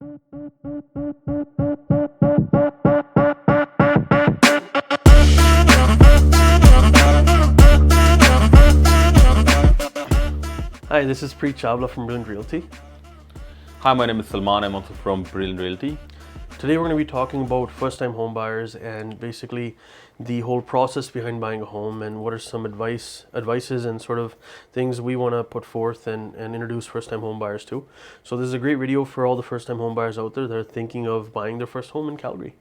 Hi, this is Preet Chawla from Brilliant Realty. Hi, my name is Salman. I'm also from Brilliant Realty. Today we're going to be talking about first-time home buyers and basically the whole process behind buying a home and what are some advices and sort of things we want to put forth and introduce first-time home buyers to. So this is a great video for all the first-time home buyers out there that are thinking of buying their first home in Calgary.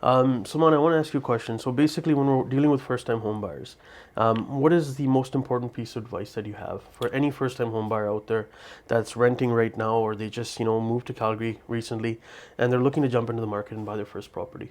Salman, I want to ask you a question. So basically, when we're dealing with first-time home buyers, what is the most important piece of advice that you have for any first-time home buyer out there that's renting right now, or they just moved to Calgary recently and they're looking to jump into the market and buy their first property?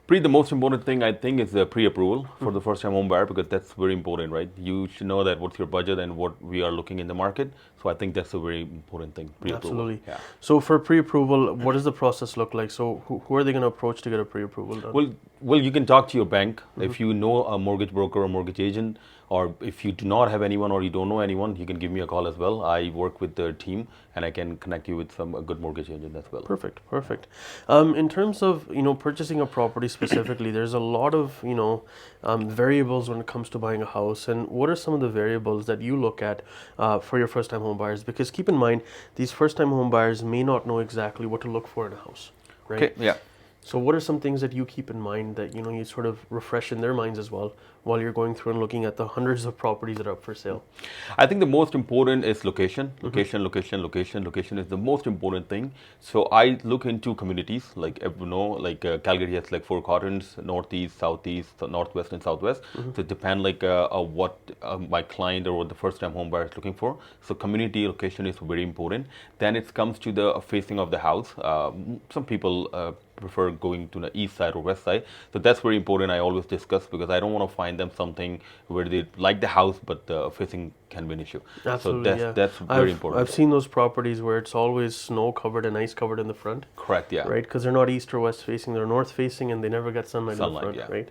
The most important thing I think is the pre-approval for the first-time home buyer, because that's very important, right? You should know that what's your budget and what we are looking in the market. So I think that's a very important thing. Pre-approval. Absolutely. Yeah. So for pre-approval, what does the process look like? So who are they going to approach to get a pre-approval done? Well, you can talk to your bank. If you know a mortgage broker or mortgage agent, or if you do not have anyone or you don't know anyone, you can give me a call as well. I work with the team and I can connect you with a good mortgage agent as well. Perfect. In terms of purchasing a property specifically, there's a lot of variables when it comes to buying a house. And what are some of the variables that you look at for your first-time home buyers? Because keep in mind, these first-time home buyers may not know exactly what to look for in a house, right? Okay. Yeah. So what are some things that you keep in mind that you sort of refresh in their minds as well while you're going through and looking at the hundreds of properties that are up for sale? I think the most important is location. Location is the most important thing. So I look into communities like Calgary has like 4 quadrants: northeast, southeast, northwest, and southwest. So it depends what my client or what the first-time home buyer is looking for. So community location is very important. Then it comes to the facing of the house. Some people prefer going to the east side or west side. So that's very important. I always discuss, because I don't want to find them something where they like the house but the facing can be an issue. Absolutely, so that's very important. I've seen those properties where it's always snow covered and ice covered in the front. Correct, yeah. Right, because they're not east or west facing, they're north facing, and they never get sunlight in the front, yeah. right?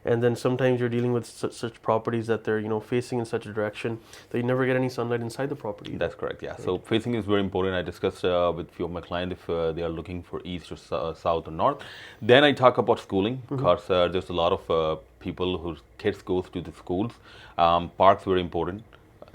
And then sometimes you're dealing with such properties that they're facing in such a direction that you never get any sunlight inside the property. That's correct, yeah. Right. So facing is very important. I discussed with few of my clients if they are looking for east or south or north. Then I talk about schooling, because there's a lot of people whose kids go to the schools. Parks very important.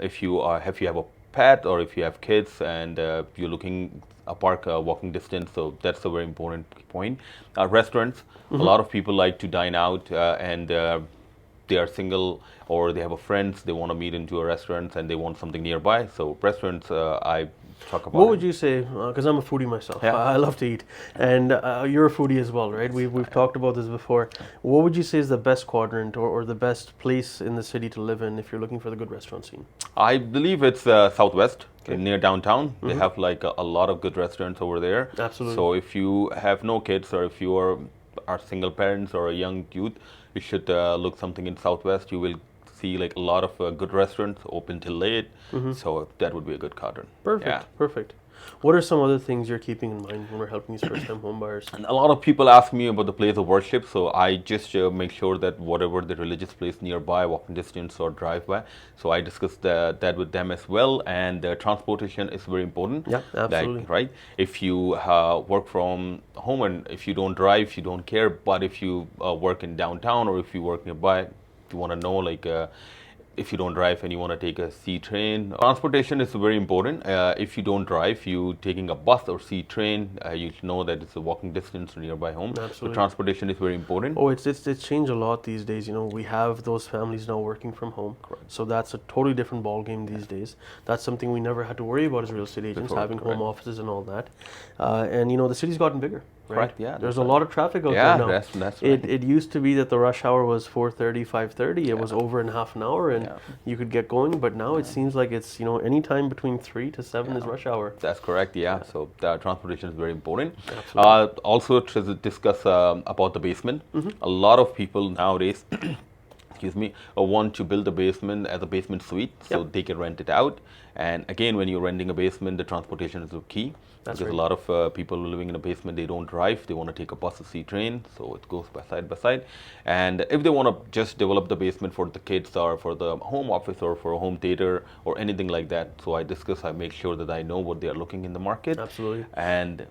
If you have a pet or if you have kids and you're looking a park walking distance, so that's a very important point. Restaurants, a lot of people like to dine out and they are single or they have a friends, they want to meet into a restaurant and they want something nearby. So restaurants, I talk about. What would you say, because I'm a foodie myself, yeah. I love to eat, and you're a foodie as well, right? We've talked about this before. What would you say is the best quadrant or the best place in the city to live in if you're looking for the good restaurant scene? I believe it's southwest. Okay. Near downtown. They have like a lot of good restaurants over there. Absolutely. So if you have no kids or if you are single parents or a young youth, you should look something in southwest. You will see like a lot of good restaurants open till late. So that would be a good quadrant. Perfect. Yeah. Perfect. What are some other things you're keeping in mind when we're helping these first-time home buyers? And a lot of people ask me about the place of worship, so I just make sure that whatever the religious place nearby, walking distance or drive by, so I discuss that with them as well. And transportation is very important. Yeah, absolutely. Like, right? If you work from home and if you don't drive, you don't care. But if you work in downtown or if you work nearby, you want to know if you don't drive and you want to take a C train. Transportation is very important. If you don't drive, you taking a bus or C train, you should know that it's a walking distance to nearby home. Absolutely. So transportation is very important. Oh, it's changed a lot these days. We have those families now working from home. Correct. So that's a totally different ball game these days. That's something we never had to worry about as real estate agents, Before, having correct. home offices and all that. And the city's gotten bigger. Right? Correct, yeah, There's that's a lot of traffic out Yeah, there now. that's right. It used to be that the rush hour was 4:30, 5:30. It was over in half an hour and Yeah. you could get going. But now it seems like it's, any time between 3 to 7 is rush hour. That's correct, yeah. So the transportation is very important. Absolutely. Also to discuss about the basement. A lot of people nowadays want to build a basement as a basement suite so they can rent it out. And again, when you're renting a basement, the transportation is the key. That's because right. a lot of people living in a basement, they don't drive, they want to take a bus or C train, so it goes by side. And if they want to just develop the basement for the kids or for the home office or for a home theater or anything like that, so I make sure that I know what they are looking in the market. Absolutely. And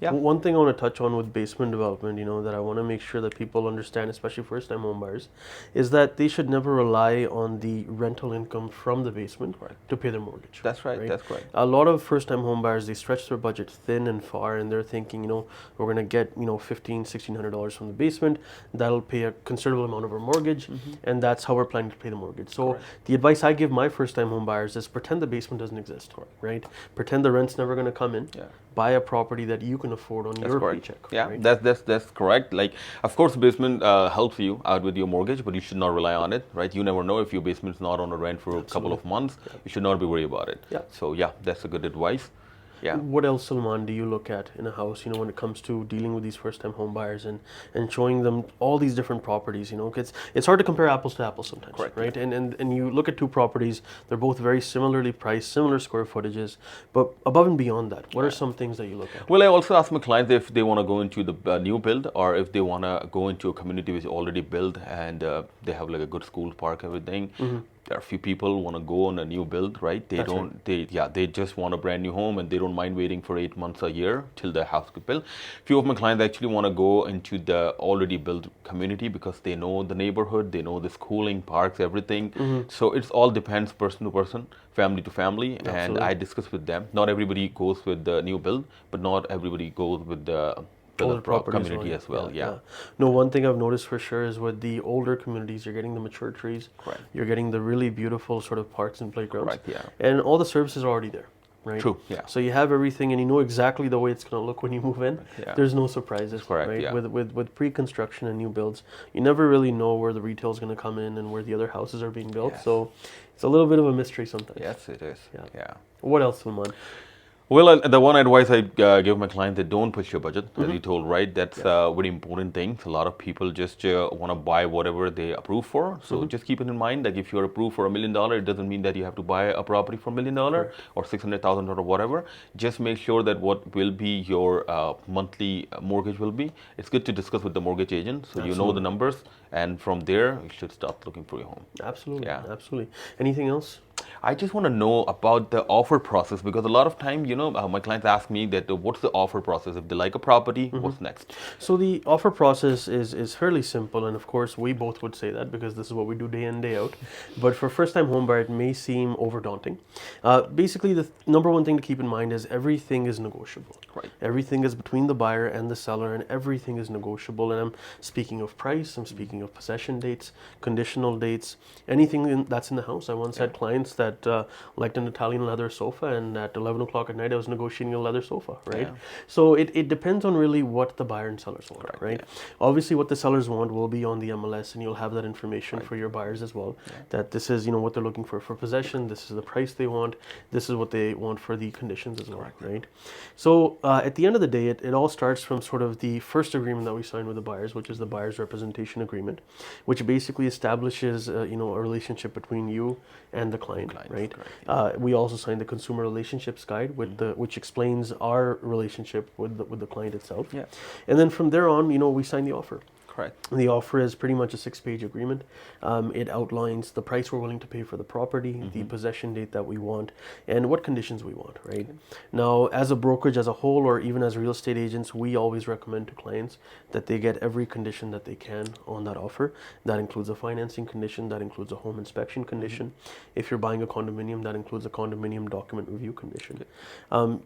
Yeah. One thing I want to touch on with basement development, that I want to make sure that people understand, especially first-time home buyers, is that they should never rely on the rental income from the basement to pay their mortgage. That's right. That's correct. A lot of first-time home buyers, they stretch their budget thin and far, and they're thinking, we're going to get, $1,500-$1,600 from the basement. That'll pay a considerable amount of our mortgage, and that's how we're planning to pay the mortgage. So the advice I give my first-time home buyers is pretend the basement doesn't exist, right? Pretend the rent's never going to come in. Buy a property that you can afford on your paycheck. Yeah, right? that's correct. Like, of course, basement helps you out with your mortgage, but you should not rely on it, right? You never know if your basement's not on a rent for a couple of months. You should not be worried about it. So yeah, that's a good advice. Yeah. What else, Salman, do you look at in a house, when it comes to dealing with these first-time home buyers and showing them all these different properties, it's hard to compare apples to apples sometimes, right? And you look at two properties, they're both very similarly priced, similar square footages, but above and beyond that, what are some things that you look at? Well, I also ask my clients if they want to go into the new build or if they want to go into a community which is already built and they have like a good school, park, everything. There are a few people want to go on a new build, right? They just want a brand new home and they don't mind waiting for 8 months, a year till the house gets built. Few of my clients actually want to go into the already built community because they know the neighborhood, they know the schooling, parks, everything. So it all depends person to person, family to family, and I discuss with them. Not everybody goes with the new build, but not everybody goes with the community as well. No, one thing I've noticed for sure is with the older communities, you're getting the mature trees. You're getting the really beautiful sort of parks and playgrounds. And all the services are already there. Right? True. Yeah. So you have everything, and you know exactly the way it's going to look when you move in. There's no surprises. Right. With pre-construction and new builds, you never really know where the retail is going to come in and where the other houses are being built. So it's a little bit of a mystery sometimes. Yes, it is. Yeah. What else, Salman? Well, the one advice I give my clients that don't push your budget, as you told, right? That's a very important thing. A lot of people just want to buy whatever they approve for. So just keep it in mind that if you're approved for $1 million, it doesn't mean that you have to buy a property for $1 million or $600,000 or whatever. Just make sure that what will be your monthly mortgage will be. It's good to discuss with the mortgage agent so you know the numbers, and from there you should start looking for your home. Absolutely. Anything else? I just want to know about the offer process because a lot of time, my clients ask me that what's the offer process? If they like a property, what's next? So the offer process is fairly simple, and of course we both would say that because this is what we do day in, day out. But for first-time home buyer, it may seem over-daunting. Basically, the number one thing to keep in mind is everything is negotiable. Everything is between the buyer and the seller, and everything is negotiable. And I'm speaking of price, I'm speaking of possession dates, conditional dates, anything that's in the house. I once had clients that liked an Italian leather sofa, and at 11 o'clock at night I was negotiating a leather sofa, right? So it depends on really what the buyer and sellers want, right? Obviously what the sellers want will be on the MLS, and you'll have that information for your buyers as well, that this is what they're looking for possession, this is the price they want, this is what they want for the conditions as well, right? So at the end of the day, it all starts from sort of the first agreement that we sign with the buyers, which is the buyer's representation agreement, which basically establishes a relationship between you and the client, right? We also signed the consumer relationships guide which explains our relationship with the client itself. And then from there on, we sign the offer. The offer is pretty much a 6-page agreement. It outlines the price we're willing to pay for the property, the possession date that we want, and what conditions we want, right? Now, as a brokerage as a whole, or even as real estate agents, we always recommend to clients that they get every condition that they can on that offer. That includes a financing condition, that includes a home inspection condition. If you're buying a condominium, that includes a condominium document review condition.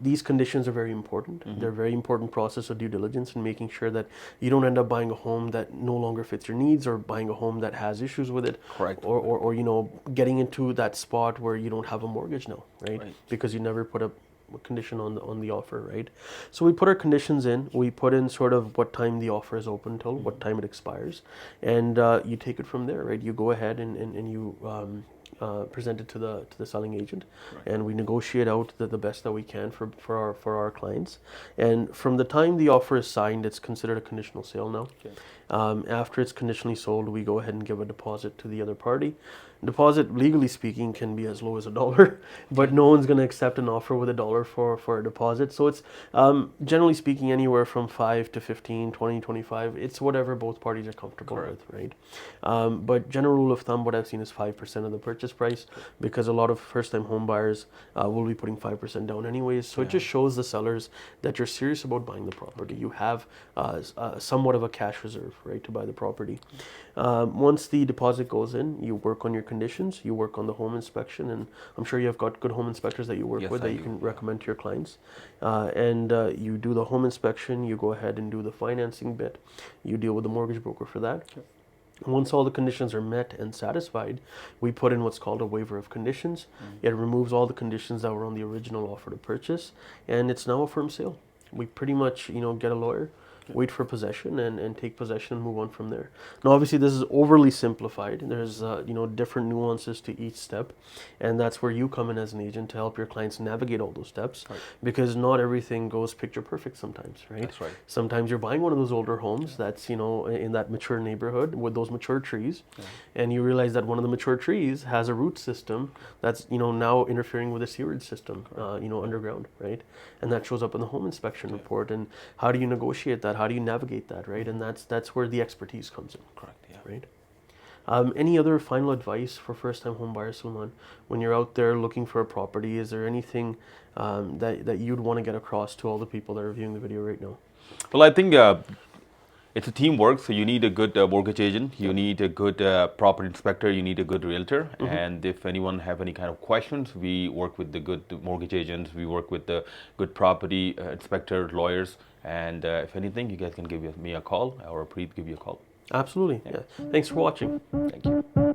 These conditions are very important. They're a very important process of due diligence and making sure that you don't end up buying a home that no longer fits your needs, or buying a home that has issues with it, or getting into that spot where you don't have a mortgage now, right? Because you never put a condition on the offer, right? So we put our conditions in, we put in sort of what time the offer is open till, what time it expires, and you take it from there, right? You go ahead and you present it to the selling agent, and we negotiate out the best that we can for our clients. And from the time the offer is signed, it's considered a conditional sale now. After it's conditionally sold, we go ahead and give a deposit to the other party. Deposit, legally speaking, can be as low as $1, but no one's going to accept an offer with $1 for a deposit. So it's generally speaking anywhere from 5 to 15, 20, 25. It's whatever both parties are comfortable with, right? But general rule of thumb, what I've seen is 5% of the purchase price, because a lot of first-time home buyers will be putting 5% down anyways. So it just shows the sellers that you're serious about buying the property. You have somewhat of a cash reserve, right, to buy the property. Once the deposit goes in, you work on your conditions, you work on the home inspection, and I'm sure you have got good home inspectors that you work with that you can recommend to your clients. And you do the home inspection, you go ahead and do the financing bit, you deal with the mortgage broker for that. Once all the conditions are met and satisfied, we put in what's called a waiver of conditions. It removes all the conditions that were on the original offer to purchase, and it's now a firm sale. We pretty much, get a lawyer, wait for possession, and take possession and move on from there. Now, obviously, this is overly simplified. There's, different nuances to each step, and that's where you come in as an agent to help your clients navigate all those steps, because not everything goes picture perfect sometimes, right? That's right. Sometimes you're buying one of those older homes that's, in that mature neighborhood with those mature trees, and you realize that one of the mature trees has a root system that's, now interfering with the sewerage system, underground, right? And that shows up in the home inspection report. And how do you negotiate that? How do you navigate that, right? And that's where the expertise comes in. Correct. Yeah. Right. Any other final advice for first-time home buyers, Salman? When you're out there looking for a property, is there anything that you'd want to get across to all the people that are viewing the video right now? Well, I think it's a teamwork. So you need a good mortgage agent, you need a good property inspector, you need a good realtor. And if anyone have any kind of questions, we work with the good mortgage agents, we work with the good property inspector, lawyers. And if anything, you guys can give me a call, or Preet give you a call. Absolutely. Yeah. Thanks for watching. Thank you.